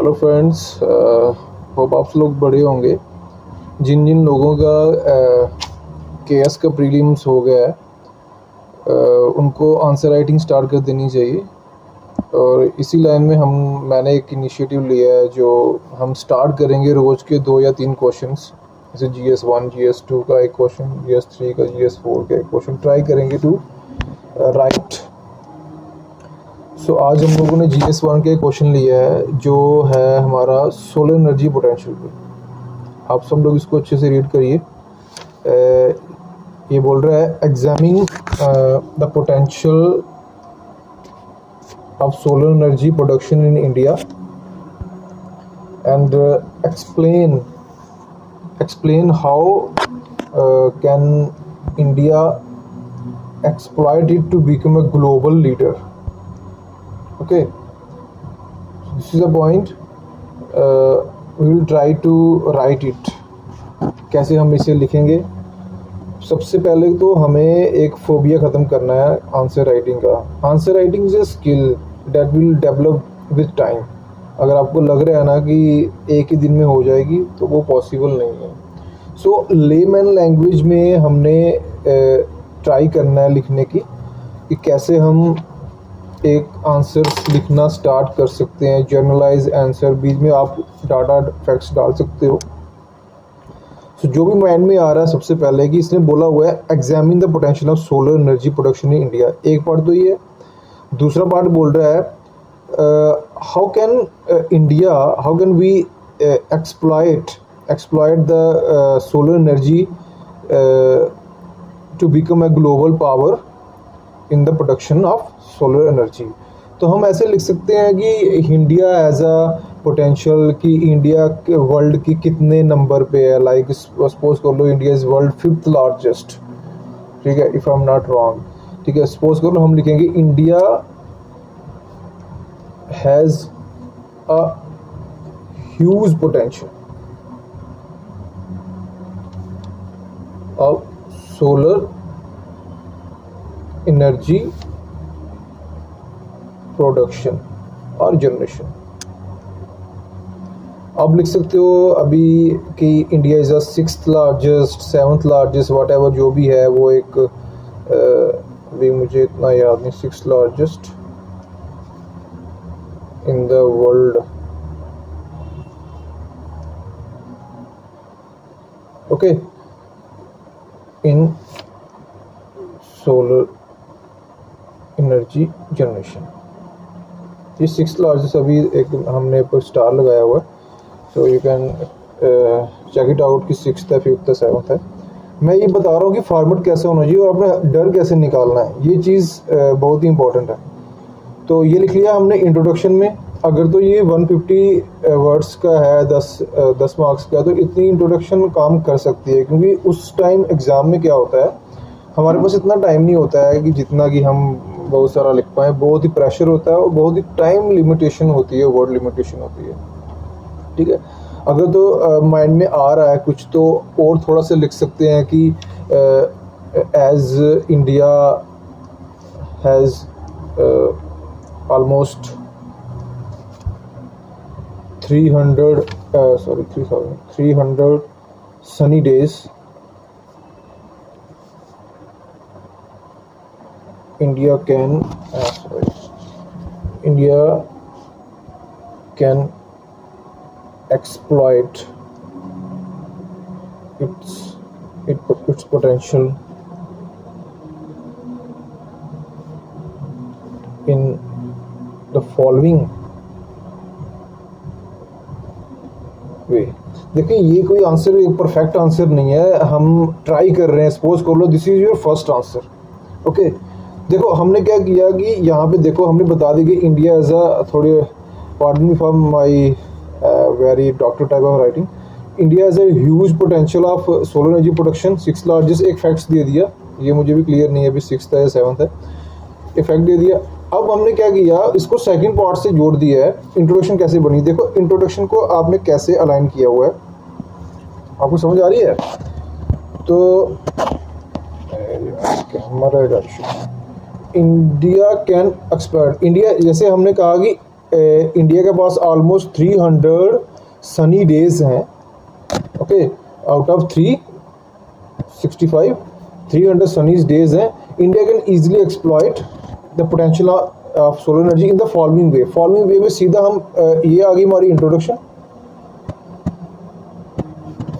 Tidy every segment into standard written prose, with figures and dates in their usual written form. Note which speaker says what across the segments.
Speaker 1: Hello friends, hope आप लोग बड़े होंगे। जिन जिन लोगों का केएस का प्रीलिम्स हो गया है उनको आंसर राइटिंग स्टार्ट कर देनी चाहिए। और इसी लाइन में मैंने एक इनिशिएटिव लिया है जो हम स्टार्ट करेंगे रोज़ के 2 या 3 क्वेश्चंस, जैसे GS1 GS2 का एक क्वेश्चन, GS3 का, GS4 का एक क्वेश्चन ट्राई करेंगे टू राइट। सो आज हम लोगों ने GS1 के क्वेश्चन लिया है जो है हमारा सोलर एनर्जी पोटेंशियल पे। आप सब लोग इसको अच्छे से रीड करिए। ये बोल रहा है examine the potential of solar energy production in India and explain how can India exploit it to become a global leader. Okay, this is a point. We will try to write it. कैसे हम इसे लिखेंगे? सबसे पहले तो हमें एक phobia ख़त्म करना है आंसर राइटिंग का। Answer writing is a skill that will develop with time. अगर आपको लग रहा है ना कि एक ही दिन में हो जाएगी तो वो पॉसिबल नहीं है। सो लेमैन लैंग्वेज में हमने ट्राई करना है लिखने की कि कैसे हम एक आंसर लिखना स्टार्ट कर सकते हैं। जनरलाइज आंसर, बीच में आप डाटा फैक्ट्स डाल सकते हो। तो जो भी माइंड में आ रहा है सबसे पहले कि इसने बोला हुआ है examine the potential of solar energy production in India. एक पार्ट तो ये है। दूसरा पार्ट बोल रहा है how can we exploit the solar energy to become a global power in the production of solar energy. तो हम ऐसे लिख सकते हैं कि इंडिया एज अ पोटेंशियल, कि इंडिया के वर्ल्ड की कितने नंबर पे है। लाइक सपोज कर लो India is world 5th largest, ठीक है, if I am not wrong, ठीक है। सपोज कर लो हम लिखेंगे India has a huge potential of solar energy production और जनरेशन। आप लिख सकते हो अभी कि India is a 6th largest, 7th largest, what ever जो भी है वो एक अभी मुझे इतना याद नहीं, 6th largest in the world. Okay, in solar energy generation. ये 6th लार्जेस्ट अभी एक हमने ऊपर स्टार लगाया हुआ है। So you can check it out कि 6th है, 5th है, 7th है। मैं ये बता रहा हूँ कि फॉर्मेट कैसे होना चाहिए और अपना डर कैसे निकालना है। ये चीज़ बहुत ही इंपॉर्टेंट है। तो ये लिख लिया हमने इंट्रोडक्शन में। अगर तो ये 150 वर्ड्स का है, 10 मार्क्स का, तो इतनी इंट्रोडक्शन काम कर सकती है। क्योंकि उस टाइम एग्ज़ाम में क्या होता है, हमारे पास इतना टाइम नहीं होता है कि जितना कि हम बहुत सारा लिख पाएँ। बहुत ही प्रेशर होता है और बहुत ही टाइम लिमिटेशन होती है, वर्ड लिमिटेशन होती है, ठीक है। अगर तो माइंड में आ रहा है कुछ तो और थोड़ा सा लिख सकते हैं कि as India has almost 300 sunny days, India can exploit its potential in the following way। देखिए ये कोई आंसर, एक परफेक्ट आंसर नहीं है, हम ट्राई कर रहे हैं। सपोज कर लो this is your first answer. Okay, देखो हमने क्या किया कि यहाँ पे देखो हमने बता दी कि इंडिया एज अ, थोड़ी pardon me for my very doctor type of writing, India as a huge potential of solar energy production, 6th largest. एक फैक्ट्स दे दिया, ये मुझे भी क्लियर नहीं है अभी 6th है या 7th है, एक फैक्ट दे दिया। अब हमने क्या किया, इसको सेकंड पार्ट से जोड़ दिया है। इंट्रोडक्शन कैसे बनी, देखो इंट्रोडक्शन को आपने कैसे अलाइन किया हुआ है, आपको समझ आ रही है? तो इंडिया कैन एक्सप्लोर, इंडिया जैसे हमने कहा कि इंडिया के पास ऑलमोस्ट 300 सनी डेज हैं, okay, out of 365 300 sunny days हैं. India can easily exploit the potential of solar energy in the following way में सीधा हम ये आ गई हमारी इंट्रोडक्शन,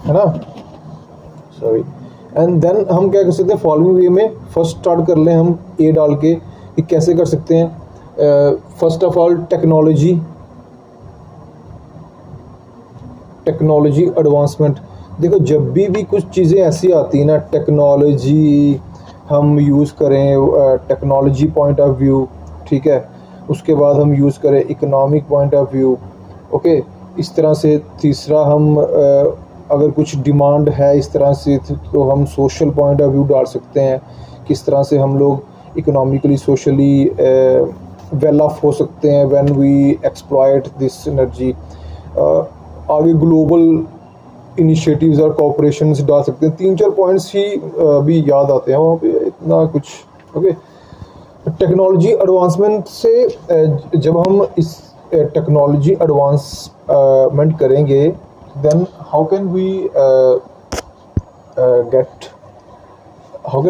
Speaker 1: है ना, सॉरी. एंड देन हम क्या कर सकते हैं फॉलोइंग वे में. फर्स्ट स्टार्ट कर लें हम ए डाल के कि कैसे कर सकते हैं. First of all technology advancement. देखो जब भी कुछ चीज़ें ऐसी आती हैं ना, टेक्नोलॉजी हम यूज़ करें टेक्नोलॉजी पॉइंट ऑफ व्यू, ठीक है, उसके बाद हम यूज़ करें economic point of view, okay, इस तरह से. तीसरा हम अगर कुछ डिमांड है इस तरह से तो हम सोशल पॉइंट ऑफ व्यू डाल सकते हैं, किस तरह से हम लोग इकोनॉमिकली सोशली वेल ऑफ हो सकते हैं when we exploit this energy. आगे ग्लोबल इनिशिएटिव्स और कॉपरेशंस डाल सकते हैं. 3-4 पॉइंट्स ही भी याद आते हैं वहाँ पे, इतना कुछ, ओके. टेक्नोलॉजी एडवांसमेंट से जब हम इस टेक्नोलॉजी एडवांसमेंट करेंगे then how can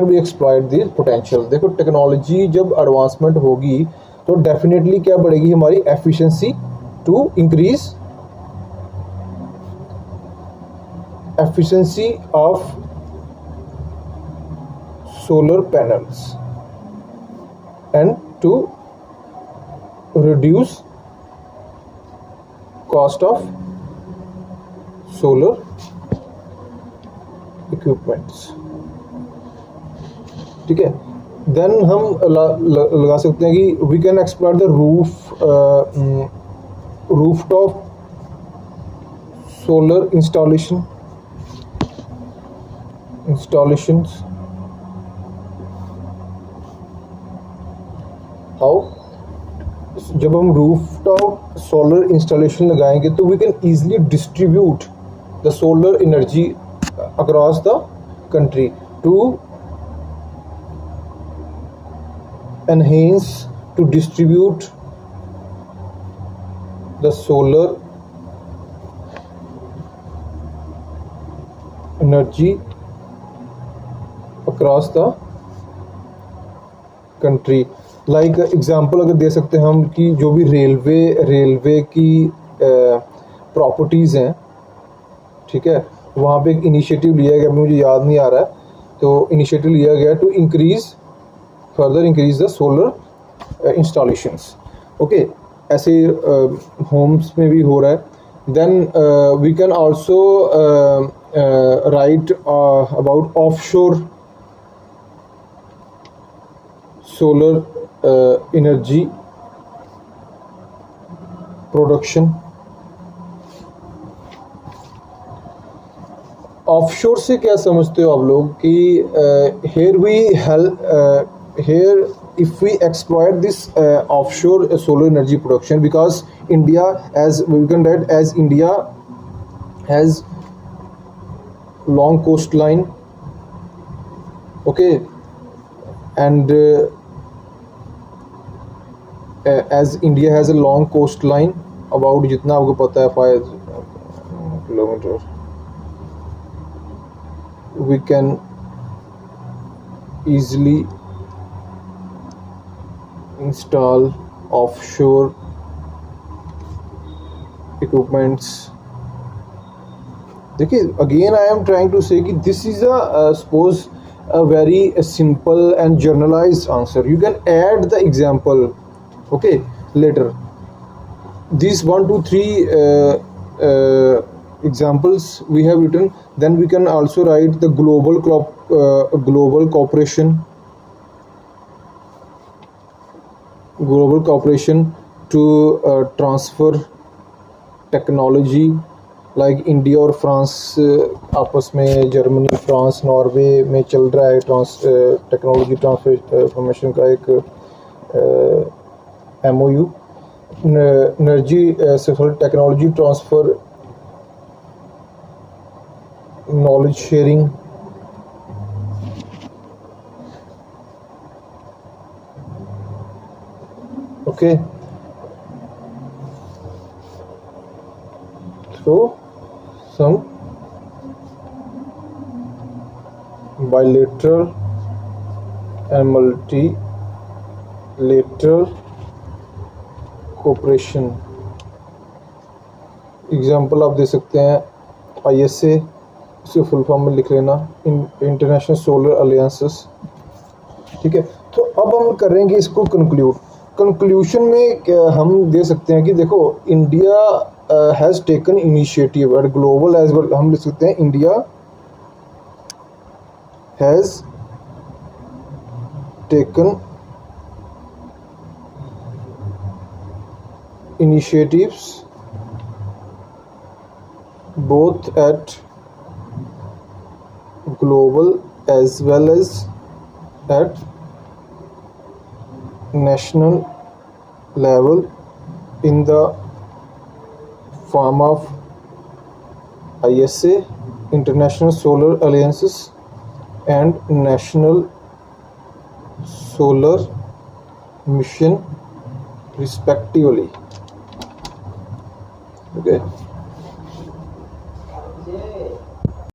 Speaker 1: we exploit this potential. देखो टेक्नोलॉजी जब एडवांसमेंट होगी तो डेफिनेटली क्या बढ़ेगी हमारी efficiency to increase efficiency of solar panels and to reduce cost of solar equipments, ठीक है. देन हम लगा सकते हैं कि we can explore the rooftop solar installations. How, जब हम रूफटॉप सोलर इंस्टॉलेशन लगाएंगे तो we can easily distribute the solar energy across the country to enhance to distribute the solar energy across the country. Like example अगर दे सकते हैं हम कि जो भी रेलवे की प्रॉपर्टीज़ हैं, ठीक है, वहाँ पे एक इनिशिएटिव लिया गया, मुझे याद नहीं आ रहा है, तो इनिशिएटिव लिया गया to further increase the solar installations, okay. ऐसे होम्स में भी हो रहा है. Then we can also write about offshore solar energy production. Offshore से क्या समझते हो आप लोग कि here if we exploit this offshore solar energy production, because India, as we can write, as India has long coastline, okay, and as India has a long coastline about जितना आपको पता है 5 kilometre, we can easily install offshore equipments. देखिए, again I am trying to say कि this is suppose a very simple and generalized answer. You can add the example, okay, later. These 1 2 3 examples we have written. Then we can also write the global cooperation to transfer technology, like India और France आपस में, Germany, France, Norway में चल रहा है technology transformation का एक MOU. Energy technology transfer, knowledge sharing, okay. So some bilateral and multilateral cooperation. Example आप दे सकते हैं ISA, इसको फुल फॉर्म में लिख लेना, इंटरनेशनल सोलर अलायंसेस। ठीक है, तो अब हम करेंगे इसको कंक्लूशन में हम दे सकते हैं कि देखो India has taken initiative at global as well. हम लिख सकते हैं India has taken initiatives both at global as well as at national level in the form of ISA, International Solar Alliances, and National Solar Mission respectively. Okay.